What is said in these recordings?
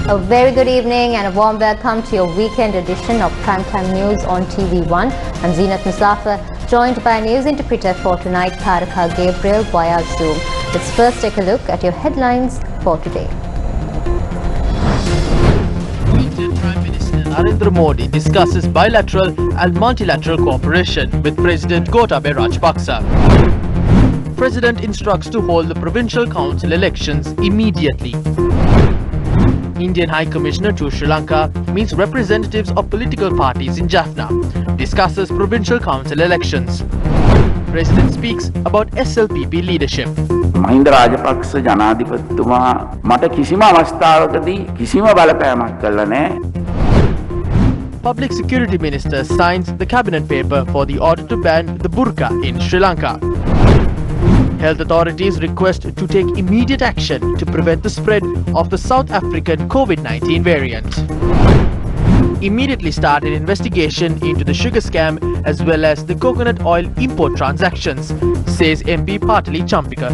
A very good evening and a warm welcome to your weekend edition of Primetime News on TV1. I'm Zinat Musafa, joined by news interpreter for tonight, Taraka Gabriel via Zoom. Let's first take a look at your headlines for today. Indian Prime Minister Narendra Modi discusses bilateral and multilateral cooperation with President Gotabaya Rajapaksa. President instructs to hold the provincial council elections immediately. Indian High Commissioner to Sri Lanka meets representatives of political parties in Jaffna, discusses provincial council elections. President speaks about SLPP leadership. Mahinda Rajapaksa ජනාධිපතිතුමා මට කිසිම අවස්ථාවකදී කිසිම බලපෑමක් කළා නැහැ. Public Security Minister signs the cabinet paper for the order to ban the burqa in Sri Lanka. Health authorities request to take immediate action to prevent the spread of the South African COVID-19 variant. Immediately started investigation into the sugar scam as well as the coconut oil import transactions, says MP Patall Champika.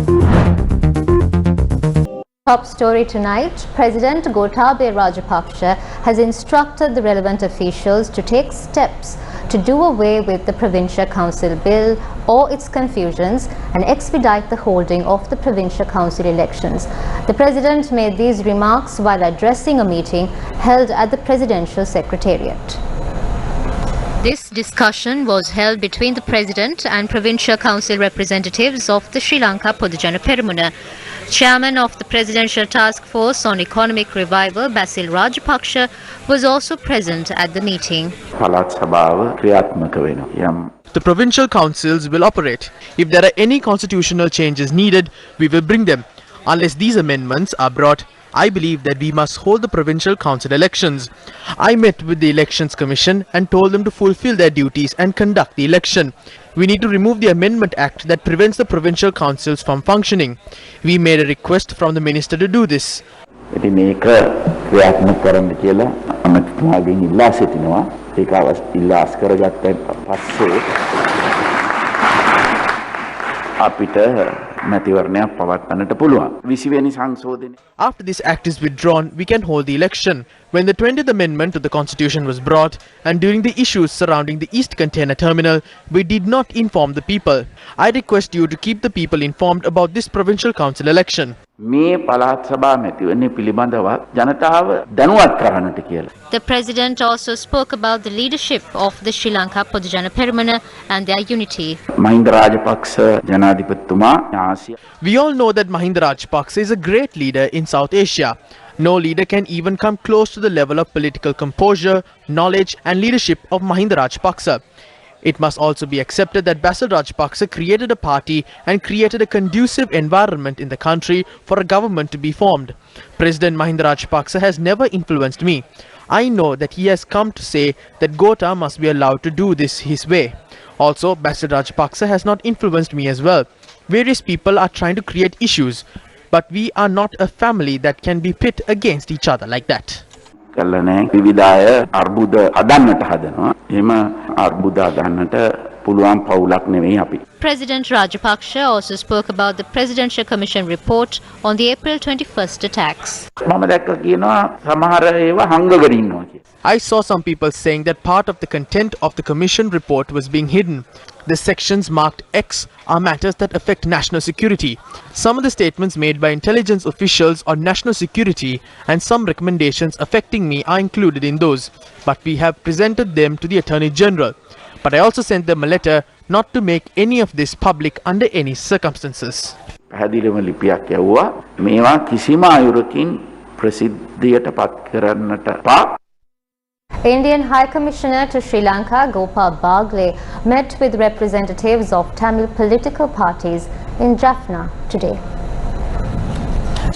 Top story tonight, President Gotabaya Rajapaksa has instructed the relevant officials to take steps to do away with the Provincial Council Bill or its confusions and expedite the holding of the Provincial Council elections. The President made these remarks while addressing a meeting held at the Presidential Secretariat. This discussion was held between the President and Provincial Council representatives of the Sri Lanka Podujana Peramuna. Chairman of the Presidential Task Force on Economic Revival, Basil Rajapaksa, was also present at the meeting. The provincial councils will operate. If there are any constitutional changes needed, we will bring them. Unless these amendments are brought, I believe that we must hold the provincial council elections. I met with the Elections Commission and told them to fulfill their duties and conduct the election. We need to remove the Amendment Act that prevents the provincial councils from functioning. We made a request from the minister to do this. After this act is withdrawn, we can hold the election. When the 20th Amendment to the Constitution was brought and during the issues surrounding the East Container Terminal, we did not inform the people. I request you to keep the people informed about this provincial council election. The President also spoke about the leadership of the Sri Lanka Podujana Peramuna and their unity. We all know that Mahinda Rajapaksa is a great leader in South Asia. No leader can even come close to the level of political composure, knowledge and leadership of Mahinda Rajapaksa. It must also be accepted that Basil Rajapaksa created a party and created a conducive environment in the country for a government to be formed. President Mahinda Rajapaksa has never influenced me. I know that he has come to say that Gota must be allowed to do this his way. Also, Basil Rajapaksa has not influenced me as well. Various people are trying to create issues, but we are not a family that can be pit against each other like that. President Rajapaksa also spoke about the Presidential Commission report on the April 21st attacks. I saw some people saying that part of the content of the Commission report was being hidden. The sections marked X are matters that affect national security. Some of the statements made by intelligence officials on national security and some recommendations affecting me are included in those, but we have presented them to the Attorney General. But I also sent them a letter not to make any of this public under any circumstances. Indian High Commissioner to Sri Lanka, Gopal Bagle, met with representatives of Tamil political parties in Jaffna today.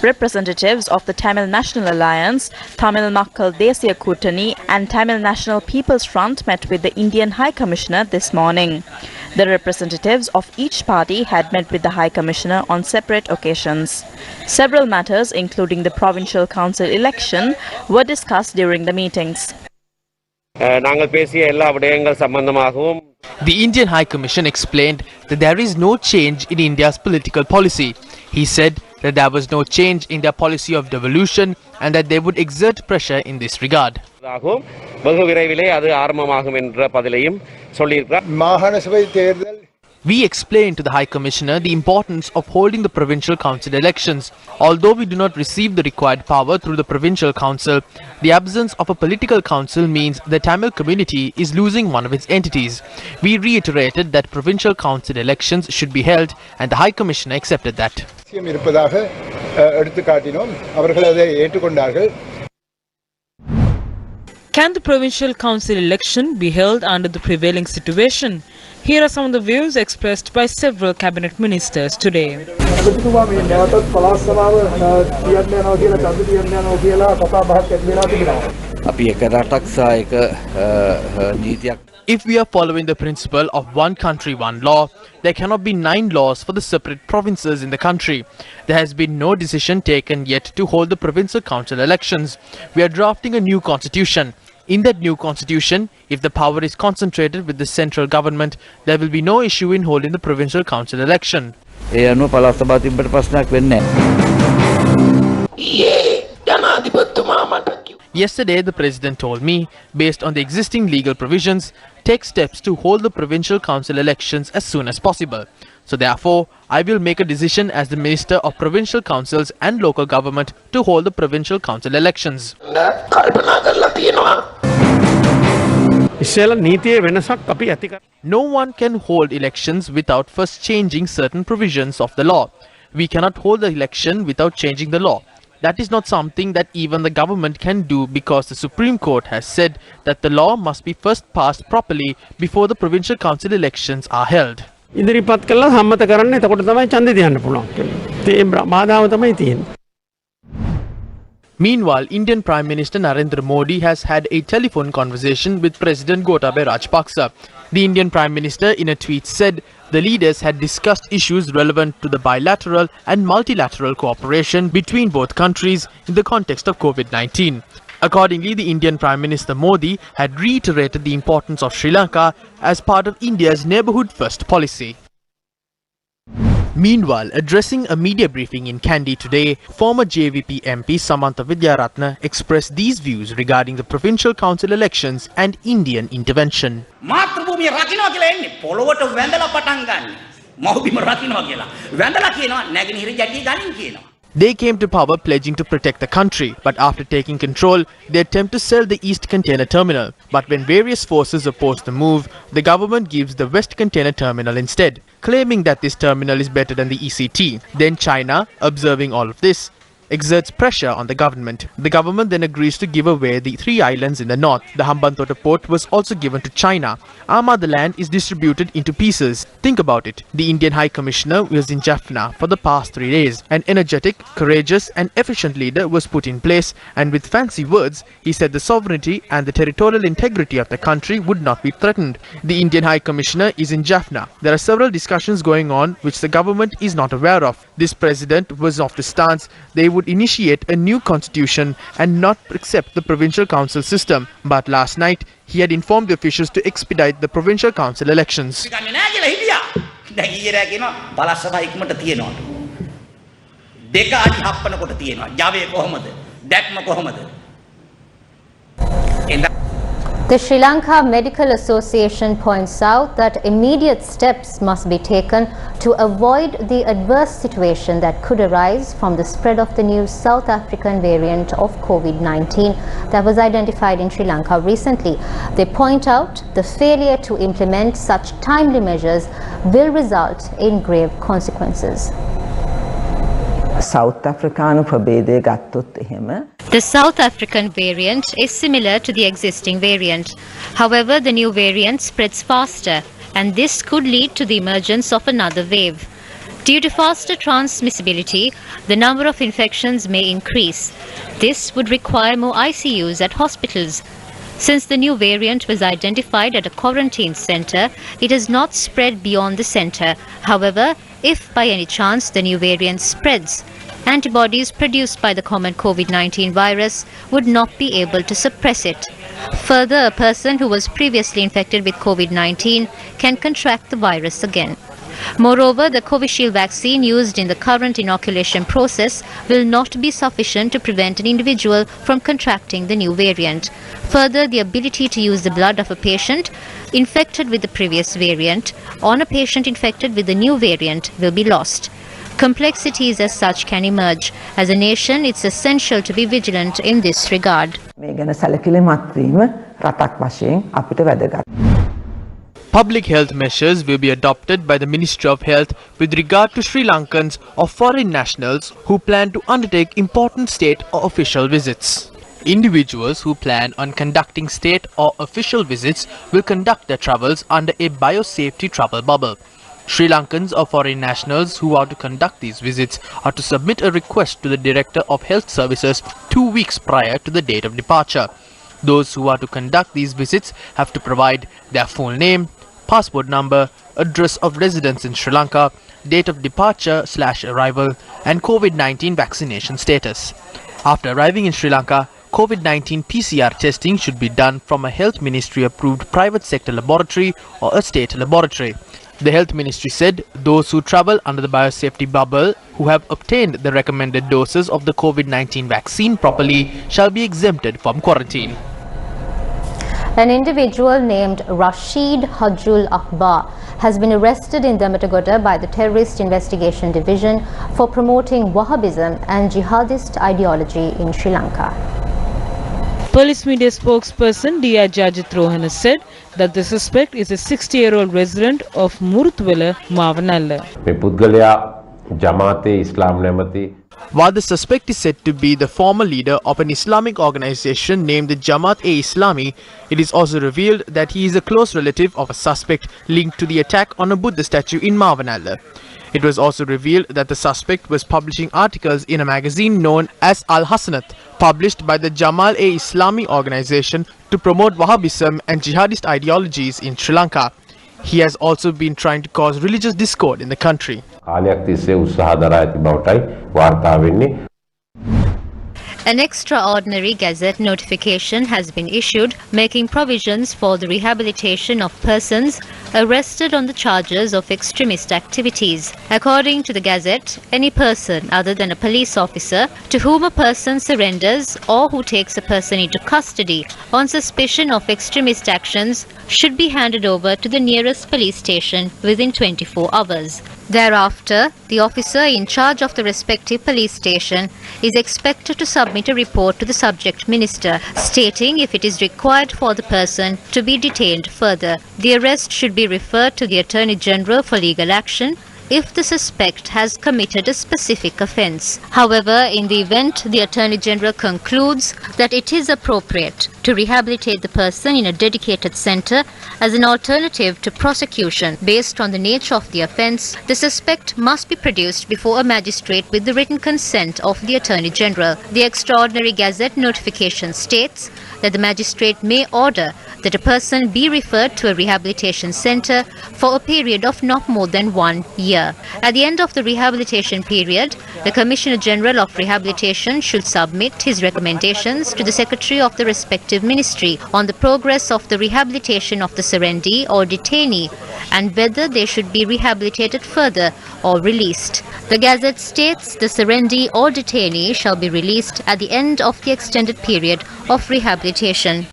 Representatives of the Tamil National Alliance, Tamil Makkal Desiya Kootani and Tamil National People's Front met with the Indian High Commissioner this morning. The representatives of each party had met with the High Commissioner on separate occasions. Several matters, including the Provincial Council election, were discussed during the meetings. The Indian High Commission explained that there is no change in India's political policy. He said that there was no change in their policy of devolution and that they would exert pressure in this regard. We explained to the High Commissioner the importance of holding the provincial council elections. Although we do not receive the required power through the provincial council, the absence of a political council means the Tamil community is losing one of its entities. We reiterated that provincial council elections should be held and the High Commissioner accepted that. Can the provincial council election be held under the prevailing situation? Here are some of the views expressed by several cabinet ministers today. If we are following the principle of one country, one law, there cannot be 9 laws for the separate provinces in the country. There has been no decision taken yet to hold the provincial council elections. We are drafting a new constitution. In that new constitution, if the power is concentrated with the central government, there will be no issue in holding the provincial council election. Yesterday, the President told me, based on the existing legal provisions, take steps to hold the provincial council elections as soon as possible. So therefore, I will make a decision as the Minister of Provincial Councils and Local Government to hold the provincial council elections. No one can hold elections without first changing certain provisions of the law. We cannot hold the election without changing the law. That is not something that even the government can do because the Supreme Court has said that the law must be first passed properly before the provincial council elections are held. Meanwhile, Indian Prime Minister Narendra Modi has had a telephone conversation with President Gotabaya Rajapaksa. The Indian Prime Minister in a tweet said the leaders had discussed issues relevant to the bilateral and multilateral cooperation between both countries in the context of COVID-19. Accordingly, the Indian Prime Minister Modi had reiterated the importance of Sri Lanka as part of India's neighbourhood first policy. Meanwhile, addressing a media briefing in Kandy today, former JVP MP Samantha Vidyaratna expressed these views regarding the provincial council elections and Indian intervention. They came to power pledging to protect the country, but after taking control, they attempt to sell the East Container Terminal. But when various forces oppose the move, the government gives the West Container Terminal instead, claiming that this terminal is better than the ECT. Then China, observing all of this, exerts pressure on the government. The government then agrees to give away the 3 islands in the north. The Hambantota port was also given to China. Our motherland is distributed into pieces. Think about it. The Indian High Commissioner was in Jaffna for the past 3 days. An energetic, courageous and efficient leader was put in place, and with fancy words, he said the sovereignty and the territorial integrity of the country would not be threatened. The Indian High Commissioner is in Jaffna. There are several discussions going on which the government is not aware of. This president was of the stance they would initiate a new constitution and not accept the provincial council system. But last night, he had informed the officials to expedite the provincial council elections. The Sri Lanka Medical Association points out that immediate steps must be taken to avoid the adverse situation that could arise from the spread of the new South African variant of COVID-19 that was identified in Sri Lanka recently. They point out the failure to implement such timely measures will result in grave consequences. The South African variant is similar to the existing variant. However, the new variant spreads faster, and this could lead to the emergence of another wave. Due to faster transmissibility, the number of infections may increase. This would require more ICUs at hospitals. Since the new variant was identified at a quarantine center, it has not spread beyond the center. However, if by any chance the new variant spreads, antibodies produced by the common COVID-19 virus would not be able to suppress it. Further, a person who was previously infected with COVID-19 can contract the virus again. Moreover, the Covishield vaccine used in the current inoculation process will not be sufficient to prevent an individual from contracting the new variant. Further, the ability to use the blood of a patient infected with the previous variant on a patient infected with the new variant will be lost. Complexities as such can emerge. As a nation, it's essential to be vigilant in this regard. Public health measures will be adopted by the Ministry of Health with regard to Sri Lankans or foreign nationals who plan to undertake important state or official visits. Individuals who plan on conducting state or official visits will conduct their travels under a biosafety travel bubble. Sri Lankans or foreign nationals who are to conduct these visits are to submit a request to the Director of Health Services 2 weeks prior to the date of departure. Those who are to conduct these visits have to provide their full name, passport number, address of residence in Sri Lanka, date of departure/arrival, and COVID-19 vaccination status. After arriving in Sri Lanka, COVID-19 PCR testing should be done from a Health Ministry approved private sector laboratory or a state laboratory. The Health Ministry said those who travel under the biosafety bubble who have obtained the recommended doses of the COVID-19 vaccine properly shall be exempted from quarantine. An individual named Rashid Hajul Akbar has been arrested in Damatagota by the Terrorist Investigation Division for promoting Wahhabism and jihadist ideology in Sri Lanka. Police media spokesperson Ajith Rohana said that the suspect is a 60-year-old resident of Murutwala, Mavanalla. While the suspect is said to be the former leader of an Islamic organization named the Jamaat-e-Islami, it is also revealed that he is a close relative of a suspect linked to the attack on a Buddha statue in Mavanalla. It was also revealed that the suspect was publishing articles in a magazine known as Al-Hasanat, published by the Jamaat-e-Islami organization to promote Wahhabism and jihadist ideologies in Sri Lanka. He has also been trying to cause religious discord in the country. An extraordinary gazette notification has been issued making provisions for the rehabilitation of persons arrested on the charges of extremist activities. According to the gazette, any person other than a police officer to whom a person surrenders or who takes a person into custody on suspicion of extremist actions should be handed over to the nearest police station within 24 hours. Thereafter, the officer in charge of the respective police station is expected to submit a report to the subject minister stating if it is required for the person to be detained further. The arrest should be referred to the Attorney General for legal action if the suspect has committed a specific offence. However, in the event the Attorney General concludes that it is appropriate to rehabilitate the person in a dedicated centre as an alternative to prosecution based on the nature of the offence, the suspect must be produced before a magistrate with the written consent of the Attorney General. The extraordinary gazette notification states that the magistrate may order that a person be referred to a rehabilitation centre for a period of not more than 1 year. At the end of the rehabilitation period, the Commissioner General of Rehabilitation should submit his recommendations to the Secretary of the respective ministry on the progress of the rehabilitation of the surrendee or detainee and whether they should be rehabilitated further or released. The Gazette states the surrendee or detainee shall be released at the end of the extended period of rehabilitation.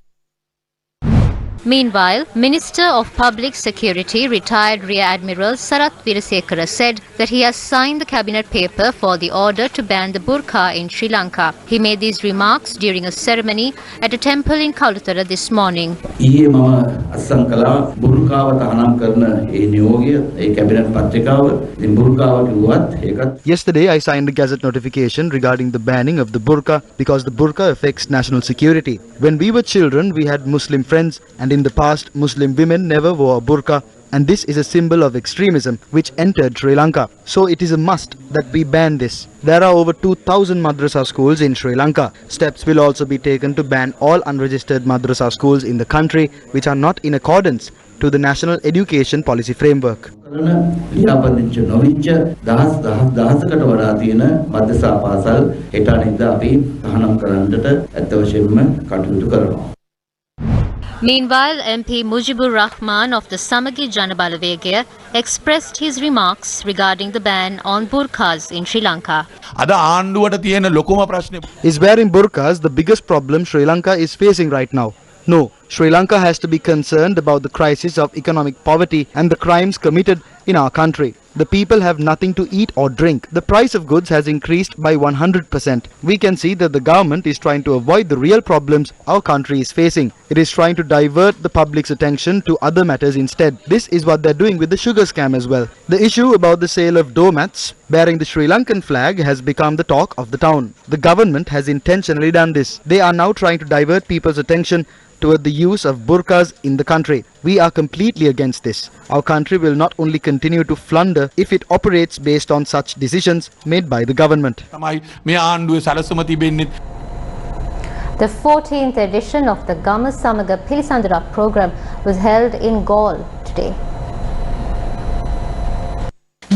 Meanwhile, Minister of Public Security, retired Rear Admiral Sarath Weerasekara said that he has signed the cabinet paper for the order to ban the burqa in Sri Lanka. He made these remarks during a ceremony at a temple in Kalutara this morning. Yesterday, I signed a gazette notification regarding the banning of the burqa because the burqa affects national security. When we were children, we had Muslim friends, and in the past, Muslim women never wore a burqa, and this is a symbol of extremism which entered Sri Lanka. So it is a must that we ban this. There are over 2,000 madrasa schools in Sri Lanka. Steps will also be taken to ban all unregistered madrasa schools in the country which are not in accordance to the National Education Policy Framework. Meanwhile, MP Mujibur Rahman of the Samagi Janabalawegaya expressed his remarks regarding the ban on burqas in Sri Lanka. Is wearing burqas the biggest problem Sri Lanka is facing right now? No, Sri Lanka has to be concerned about the crisis of economic poverty and the crimes committed in our country. The people have nothing to eat or drink. The price of goods has increased by 100%. We can see that the government is trying to avoid the real problems our country is facing. It is trying to divert the public's attention to other matters instead. This is what they're doing with the sugar scam as well. The issue about the sale of doormats bearing the Sri Lankan flag has become the talk of the town. The government has intentionally done this. They are now trying to divert people's attention toward the use of burqas in the country. We are completely against this. Our country will not only continue to flounder if it operates based on such decisions made by the government. The 14th edition of the Gama Samaga Pilisandara program was held in Galle today.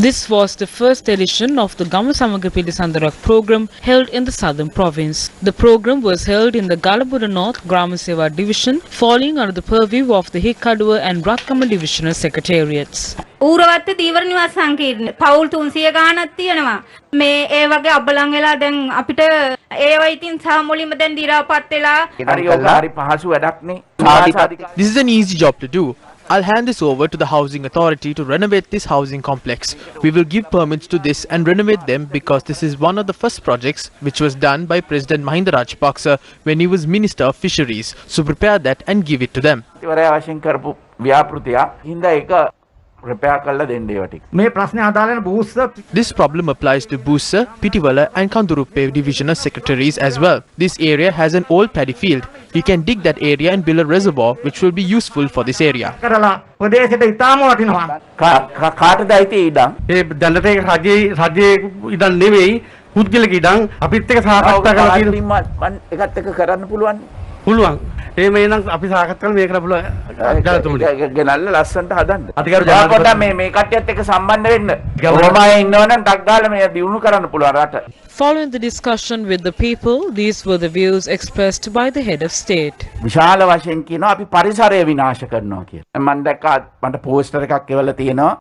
This was the first edition of the Gama Samaga Pilisandara program held in the southern province. The program was held in the Galabura North Grama Seva division, falling under the purview of the Hikkaduwa and Ratkama divisional secretariats. ඌරවත්ත දීවර නිවාස සංකීර්ණ පවුල් 300 ගානක් තියෙනවා මේ ඒ වගේ අබලන් වෙලා දැන් අපිට ඒව ඉතින් සාමුලින්ම දැන් දිරාපත් වෙලා හරි පහසු වැඩක් නේ. This is an easy job to do. I'll hand this over to the housing authority to renovate this housing complex. We will give permits to this and renovate them because this is one of the first projects which was done by President Mahinda Rajapaksa when he was Minister of Fisheries. So prepare that and give it to them. This problem applies to Bussa, Pitiwala and Kanduruppe divisional secretaries as well. This area has an old paddy field. You can dig that area and build a reservoir which will be useful for this area. Following the discussion with the people, these were the views expressed by the head of state. විශාල වශයෙන් කියනවා අපි පරිසරය විනාශ කරනවා කියලා. මම දැක්කා මට පෝස්ටර් එකක් එවලා තියෙනවා.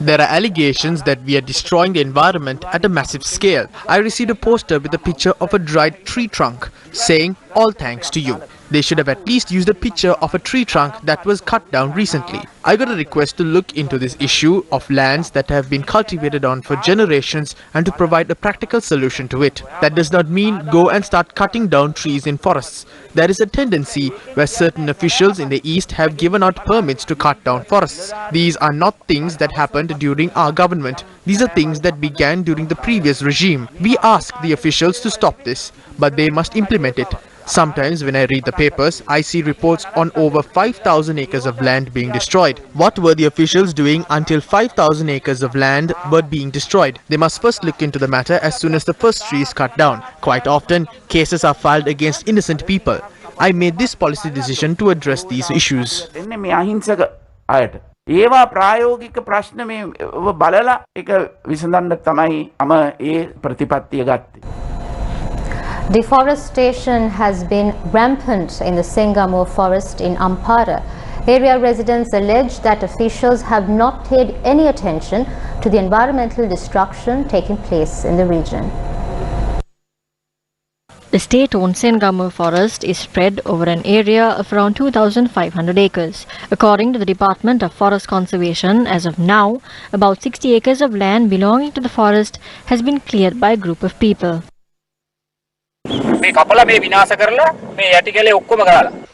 There are allegations that we are destroying the environment at a massive scale. I received a poster with a picture of a dried tree trunk saying, "All thanks to you." They should have at least used a picture of a tree trunk that was cut down recently. I got a request to look into this issue of lands that have been cultivated on for generations and to provide a practical solution to it. That does not mean go and start cutting down trees in forests. There is a tendency where certain officials in the east have given out permits to cut down forests. These are not things that happened during our government. These are things that began during the previous regime. We ask the officials to stop this, but they must implement it. Sometimes when I read the papers, I see reports on over 5,000 acres of land being destroyed. What were the officials doing until 5,000 acres of land were being destroyed? They must first look into the matter as soon as the first tree is cut down. Quite often, cases are filed against innocent people. I made this policy decision to address these issues. ඒවා ප්‍රායෝගික ප්‍රශ්න මේ බලලා ඒක විසඳන්න තමයි මම ඒ ප්‍රතිපත්තිය ගත්තේ. Deforestation has been rampant in the Sengamur forest in Ampara. Area residents allege that officials have not paid any attention to the environmental destruction taking place in the region. The state-owned Sengamur forest is spread over an area of around 2,500 acres. According to the Department of Forest Conservation, as of now, about 60 acres of land belonging to the forest has been cleared by a group of people.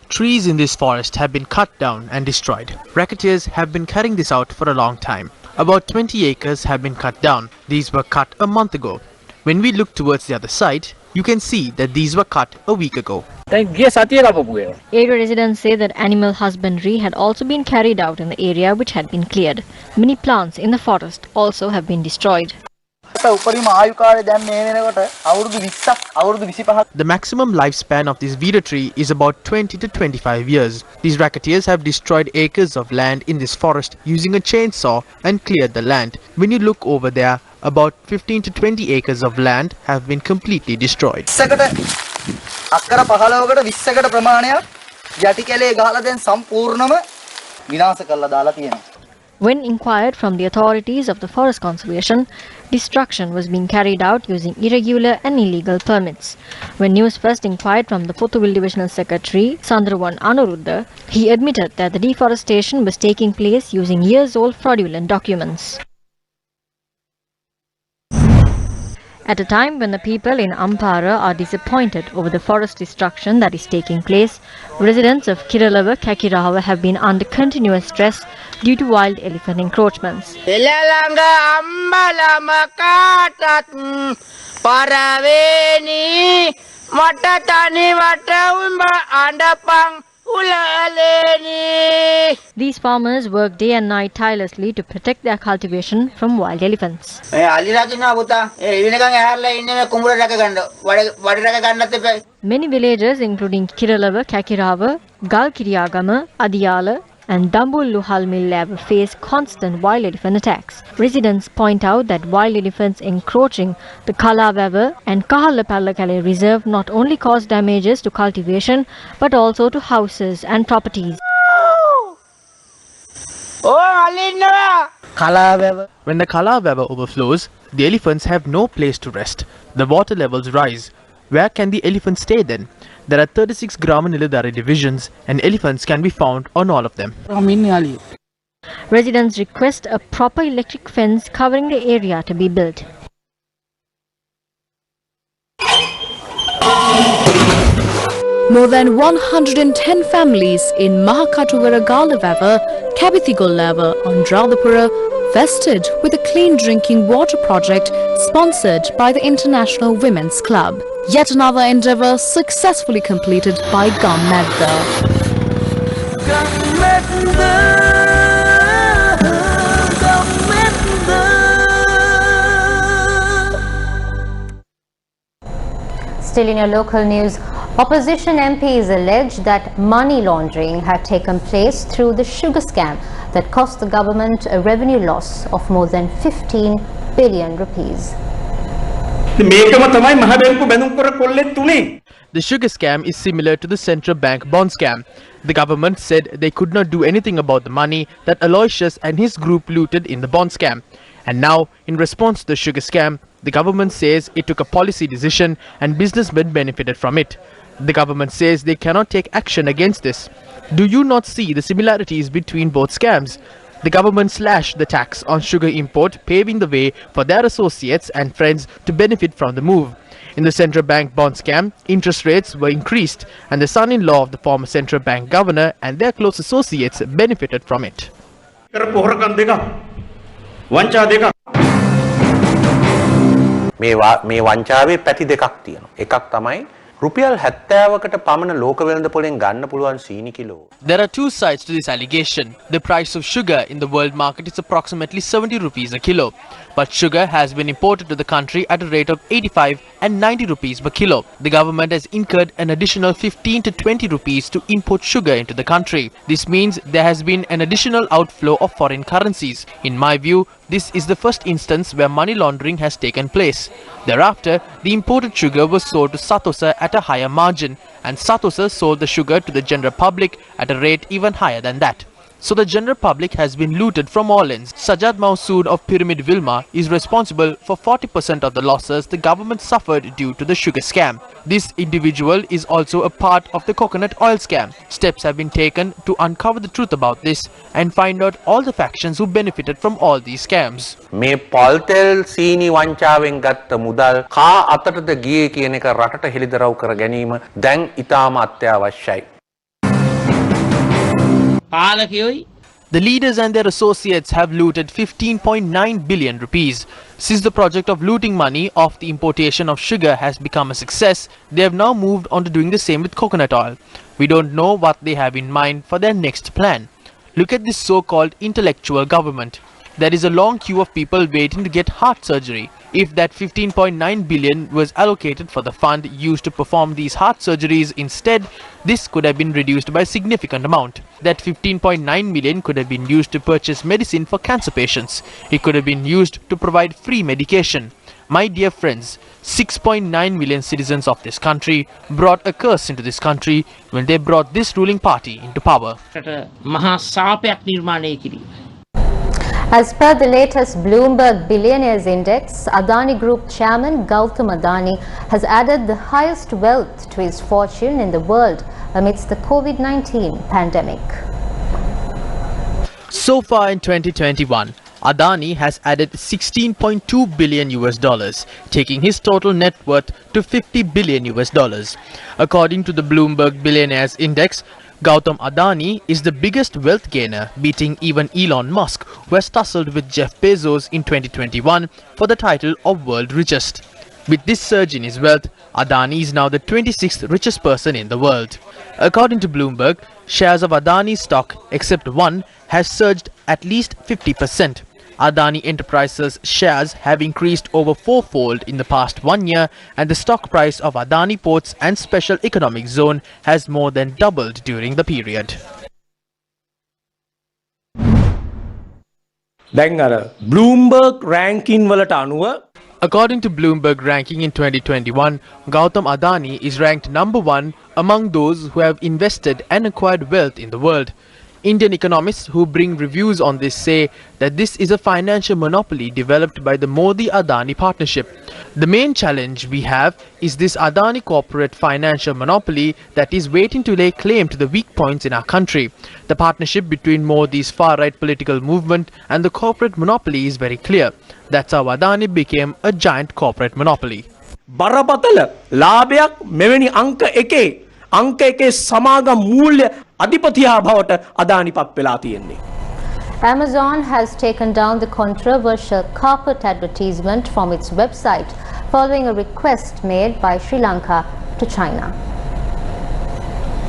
Trees in this forest have been cut down and destroyed. Racketeers have been carrying this out for a long time. About 20 acres have been cut down. These were cut a month ago. When we look towards the other side, you can see that these were cut a week ago. Area residents say that animal husbandry had also been carried out in the area which had been cleared. Many plants in the forest also have been destroyed. The maximum lifespan of this Veera tree is about 20 to 25 years. These racketeers have destroyed acres of land in this forest using a chainsaw and cleared the land. When you look over there, about 15 to 20 acres of land have been completely destroyed. යටි කැලේ ගහලා දැන් සම්පූර්ණම විනාශ කරලා දාලා තියෙනවා. When inquired from the authorities of the Forest Conservation, destruction was being carried out using irregular and illegal permits. When News First inquired from the Pothuwil Divisional Secretary, Sandrawan Anuruddha, he admitted that the deforestation was taking place using years-old fraudulent documents. At a time when the people in Ampara are disappointed over the forest destruction that is taking place, residents of Kiralawa Kakirawa have been under continuous stress due to wild elephant encroachments. These farmers work day and night tirelessly to protect their cultivation from wild elephants. Many villagers including Kiralawa, Kakirawa, Galkiriyagama, Adiyala and Dambullu Halmillava face constant wild elephant attacks. Residents point out that wild elephants encroaching the Kalavawa and Kahallapallakale reserve not only cause damages to cultivation but also to houses and properties. When the Kalavawa overflows, the elephants have no place to rest. The water levels rise. Where can the elephants stay then? There are 36 Grama Niladhari divisions and elephants can be found on all of them. Residents request a proper electric fence covering the area to be built. More than 110 families in Mahakatuvara Galavawa, Kabithigolava on Radhapura vested with a clean drinking water project sponsored by the International Women's Club. Yet another endeavour successfully completed by Gunnedda. Still in your local news, opposition MPs allege that money laundering had taken place through the sugar scam that cost the government a revenue loss of more than 15 billion rupees. The sugar scam is similar to the central bank bond scam. The government said they could not do anything about the money that Aloysius and his group looted in the bond scam. And now, in response to the sugar scam, the government says it took a policy decision and businessmen benefited from it. The government says they cannot take action against this. Do you not see the similarities between both scams? The government slashed the tax on sugar import, paving the way for their associates and friends to benefit from the move. In the central bank bond scam, interest rates were increased and the son-in-law of the former central bank governor and their close associates benefited from it. මේ වංචාවේ පැති දෙකක් තියෙනවා. එකක් තමයි රුපියල් 70කට පමණ ලෝක වෙළඳ පොලෙන් ගන්න පුළුවන් සීනි kilo. There are two sides to this allegation. The price of sugar in the world market is approximately 70 rupees a kilo. But sugar has been imported to the country at a rate of 85 and 90 rupees per kilo. The government has incurred an additional 15 to 20 rupees to import sugar into the country. This means there has been an additional outflow of foreign currencies. In my view, this is the first instance where money laundering has taken place. Thereafter, the imported sugar was sold to Satosa at a higher margin, and Satosa sold the sugar to the general public at a rate even higher than that. So the general public has been looted from all ends. Sajjad Mausood of Pyramid Vilma is responsible for 40% of the losses the government suffered due to the sugar scam. This individual is also a part of the coconut oil scam. Steps have been taken to uncover the truth about this and find out all the factions who benefited from all these scams. මේ පල්තෙල් සීනි වංචාවෙන් ගත්ත මුදල් කා අතටද ගියේ කියන එක රටට හෙළිදරව් කර ගැනීම දැන් ඉතාම අත්‍යවශ්‍යයි. The leaders and their associates have looted 15.9 billion rupees. Since the project of looting money off the importation of sugar has become a success, they have now moved on to doing the same with coconut oil. We don't know what they have in mind for their next plan. Look at this so-called intellectual government. There is a long queue of people waiting to get heart surgery. If that 15.9 billion was allocated for the fund used to perform these heart surgeries instead, this could have been reduced by a significant amount. That 15.9 million could have been used to purchase medicine for cancer patients. It could have been used to provide free medication. My dear friends, 6.9 million citizens of this country brought a curse into this country when they brought this ruling party into power. As per the latest Bloomberg Billionaires Index, Adani Group Chairman Gautam Adani has added the highest wealth to his fortune in the world amidst the COVID-19 pandemic. So far in 2021, Adani has added $16.2 billion, taking his total net worth to $50 billion. According to the Bloomberg Billionaires Index, Gautam Adani is the biggest wealth gainer, beating even Elon Musk, who has tussled with Jeff Bezos in 2021 for the title of world richest. With this surge in his wealth, Adani is now the 26th richest person in the world. According to Bloomberg, shares of Adani stock, except one, has surged at least 50%. Adani Enterprises shares have increased over fourfold in the past 1 year, and the stock price of Adani Ports and Special Economic Zone has more than doubled during the period. Bloomberg ranking වලට අනුව According to Bloomberg ranking in 2021, Gautam Adani is ranked number 1 among those who have invested and acquired wealth in the world. Indian economists who bring reviews on this say that this is a financial monopoly developed by the Modi-Adani partnership. The main challenge we have is this Adani corporate financial monopoly that is waiting to lay claim to the weak points in our country. The partnership between Modi's far-right political movement and the corporate monopoly is very clear. That's how Adani became a giant corporate monopoly. බරපතල ලාභයක් මෙවැනි අංක එකේ සමාගම් මූල්‍ය අධිපතියා බවට අදානිපත් වෙලා තියෙන්නේ. Amazon has taken down the controversial carpet advertisement from its website following a request made by Sri Lanka to China.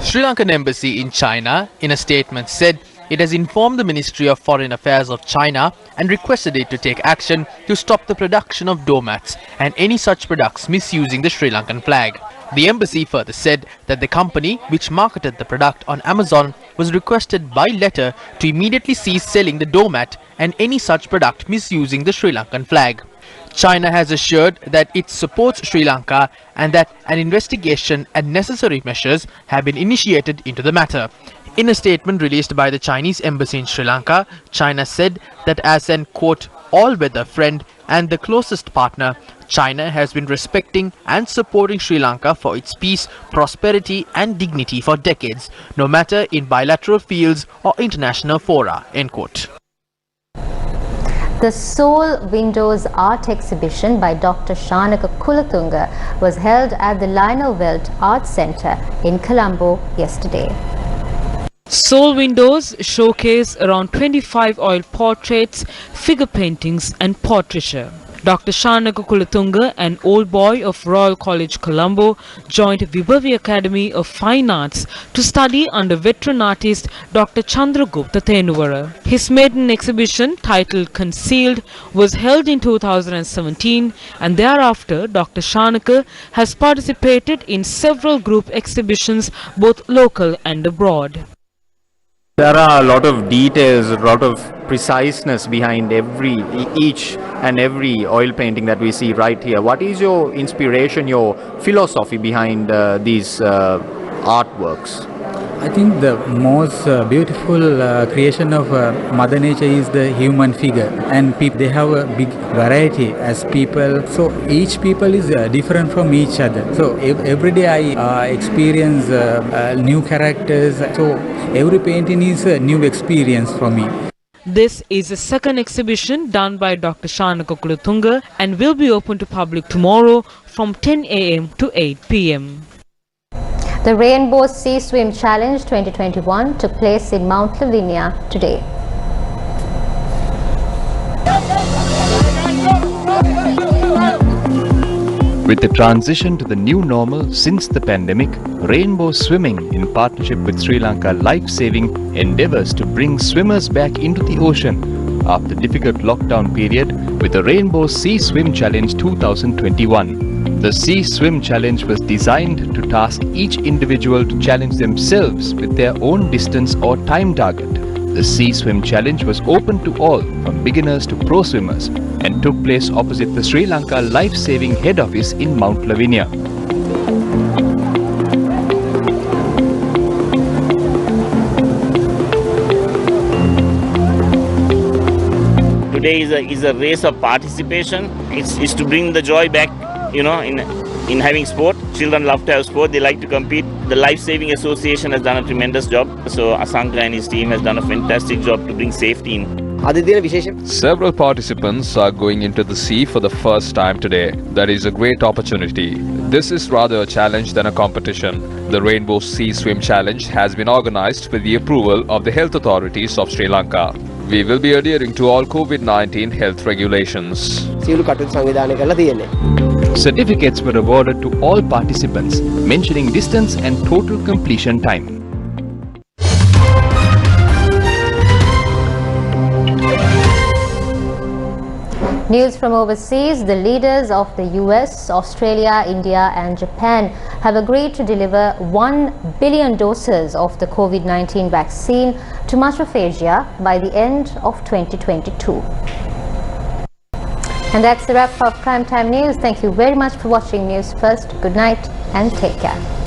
Sri Lankan embassy in China, in a statement, said it has informed the Ministry of Foreign Affairs of China and requested it to take action to stop the production of doormats and any such products misusing the Sri Lankan flag. The embassy further said that the company which marketed the product on Amazon was requested by letter to immediately cease selling the doormat and any such product misusing the Sri Lankan flag. China has assured that it supports Sri Lanka and that an investigation and necessary measures have been initiated into the matter. In a statement released by the Chinese embassy in Sri Lanka, China said that as an, quote, all-weather friend and the closest partner, China has been respecting and supporting Sri Lanka for its peace, prosperity and dignity for decades, no matter in bilateral fields or international fora, end quote. The Soul Windows art exhibition by Dr. Janaka was held at the Lionel Welt Art Centre in Colombo yesterday. Soul Windows showcase around 25 oil portraits, figure paintings and portraiture. Dr. Janaka Kulatunga, an old boy of Royal College Colombo, joined Vibhavi Academy of Fine Arts to study under veteran artist Dr. Chandragupta Tenuvara. His maiden exhibition, titled Concealed, was held in 2017, and thereafter Dr. Janaka has participated in several group exhibitions both local and abroad. There are a lot of details, a lot of preciseness behind each and every oil painting that we see right here. What is your inspiration, your philosophy behind these artworks? I think the most beautiful creation of Mother Nature is the human figure, and people, they have a big variety as people. So each people is different from each other. So every day I experience new characters. So every painting is a new experience for me. This is the second exhibition done by Dr. Janaka Kulatunga and will be open to public tomorrow from 10 a.m. to 8 p.m. The Rainbow Sea Swim Challenge 2021 took place in Mount Lavinia today. With the transition to the new normal since the pandemic, Rainbow Swimming, in partnership with Sri Lanka Life Saving, endeavours to bring swimmers back into the ocean after the difficult lockdown period with the Rainbow Sea Swim Challenge 2021. The Sea Swim Challenge was designed to task each individual to challenge themselves with their own distance or time target. The Sea Swim Challenge was open to all, from beginners to pro swimmers, and took place opposite the Sri Lanka Life-Saving Head Office in Mount Lavinia. Today is a race of participation. It's to bring the joy back, in having sport. Children love to have sport. They like to compete. The Life Saving Association has done a tremendous job. So Asanka and his team has done a fantastic job to bring safety in. Several participants are going into the sea for the first time today. That is a great opportunity. This is rather a challenge than a competition. The Rainbow Sea Swim Challenge has been organized with the approval of the health authorities of Sri Lanka. We will be adhering to all COVID-19 health regulations. Certificates were awarded to all participants, mentioning distance and total completion time. News from overseas. The leaders of the US, Australia, India and Japan have agreed to deliver 1 billion doses of the COVID-19 vaccine to much of Asia by the end of 2022. And that's the wrap of Primetime News. Thank you very much for watching News First. Good night and take care.